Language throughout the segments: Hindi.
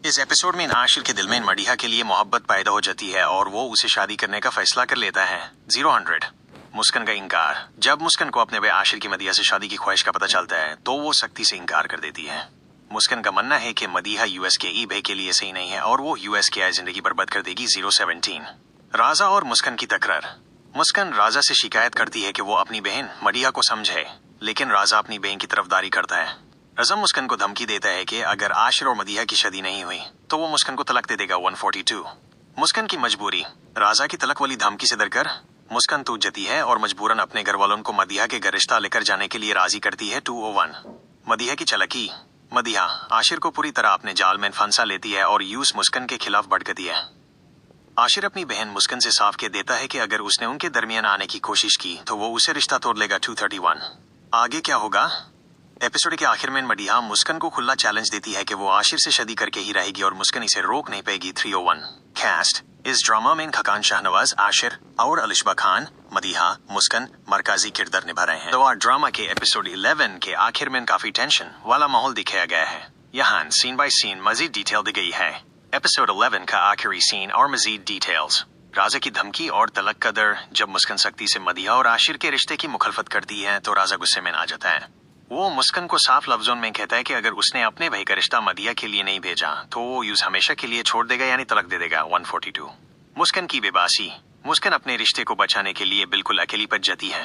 इस एपिसोड में आशिर के दिल में मडीहा के लिए मोहब्बत पैदा हो जाती है और वो उसे शादी करने का फैसला कर लेता है। 0-100 मुस्कान का इनकार। जब मुस्कान को अपने भाई आशिर की मदीहा से शादी की ख्वाहिश का पता चलता है तो वो सख्ती से इनकार कर देती है। मुस्कान का मानना है कि मदीहा यूएस के ईबे के लिए सही नहीं है और वो यूएस की जिंदगी बर्बाद कर देगी। 0-17 राजा और मुस्कान की तकरार। मुस्कान राजा से शिकायत करती है कि वो अपनी बहन मडीहा को समझे, लेकिन राजा अपनी बहन की तरफदारी करता है। राजा मुस्कान को धमकी देता है कि अगर आशिर और मदीहा की शादी नहीं हुई तो वो मुस्कान को तलाक दे देगा। 142 मुस्कान की मजबूरी। राजा की तलाक वाली धमकी से डरकर मुस्कान टूट जाती है और मजबूरन अपने घर वालों को मदीहा के घर रिश्ता लेकर जाने के लिए राजी करती है। 201 मदीहा की चालाकी। मदीहा आशिर को पूरी तरह अपने जाल में फंसा लेती है और यूस मुस्कान के खिलाफ भड़कती है। आशिर अपनी बहन मुस्कान से साफ कह देता है कि अगर उसने उनके दरमियान आने की कोशिश की तो वो उसे रिश्ता तोड़ लेगा। 231 आगे क्या होगा? एपिसोड के आखिर में मडीहा मुस्कान को खुला चैलेंज देती है कि वो आशिर से शादी करके ही रहेगी और मुस्कान इसे रोक नहीं पाएगी। 301 कास्ट। इस ड्रामा में खकान शाहनवाज, आशिर और अलिशबा खान, मदीहा, मुस्कान मरकजी किरदार निभा रहे हैं। तो ड्रामा के एपिसोड 11 के आखिर में काफी टेंशन वाला माहौल दिखाया गया है। यहाँ सीन बाय सीन मजीद डिटेल दी गई है। एपिसोड 11 का आखिरी सीन और मजीद डिटेल्स। राजा की धमकी और तलाक का डर। जब मुस्कान सख्ती से मदीहा और आशिर के रिश्ते की मुखालफत करती है तो राजा गुस्से में आ जाता है। वो मुस्कान को साफ लफ्जों में कहता है कि अगर उसने अपने भाई का रिश्ता मदीहा के लिए नहीं भेजा तो वो यूज हमेशा के लिए छोड़ देगा, यानी तलाक दे देगा। 142 मुस्कान की बेबासी। मुस्कान अपने रिश्ते को बचाने के लिए बिल्कुल अकेली पड़ जाती है।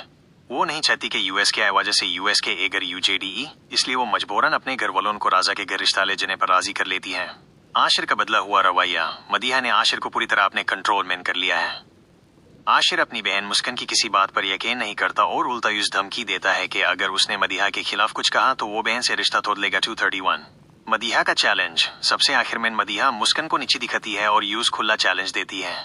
वो नहीं चाहती कि यूएस के वजह से यूएस के एगर UJDE, इसलिए वो मजबूरन अपने घर वालों को राजा के घर रिश्ता ले जाने पर राजी कर लेती है। आशिर का बदला हुआ रवैया। मदीहा ने आशिर को पूरी तरह अपने कंट्रोल में कर लिया है। आशिर अपनी बहन मुस्कान की किसी बात पर यकीन नहीं करता और उल्टा यूज धमकी देता है कि अगर उसने मदीहा के खिलाफ कुछ कहा तो वो बहन से रिश्ता तोड़ लेगा। 231 मदीहा का चैलेंज। सबसे आखिर में मदीहा मुस्कान को नीचे दिखाती है और यूज खुला चैलेंज देती है।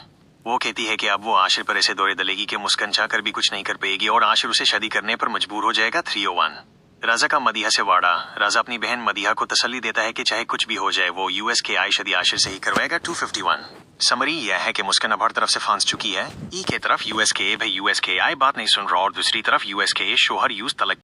वो कहती है कि अब वो आशिर पर ऐसे दौरे दलेगी कि मुस्कान चाहकर भी कुछ नहीं कर पाएगी और आशिर उसे शादी करने पर मजबूर हो जाएगा। 301 राजा का मदीहा से वाड़ा। राजा अपनी बहन मदीहा को तसल्ली देता है कि चाहे कुछ भी हो जाए वो यूएस के शादी आशिर से ही करवाएगा। 251 समरी यह है कि मुस्कान अब हर तरफ से फंस चुकी है। ई के तरफ यूएस के भाई यूएस के बात नहीं सुन रहा और दूसरी तरफ यूएस के शोहर यूज तलाक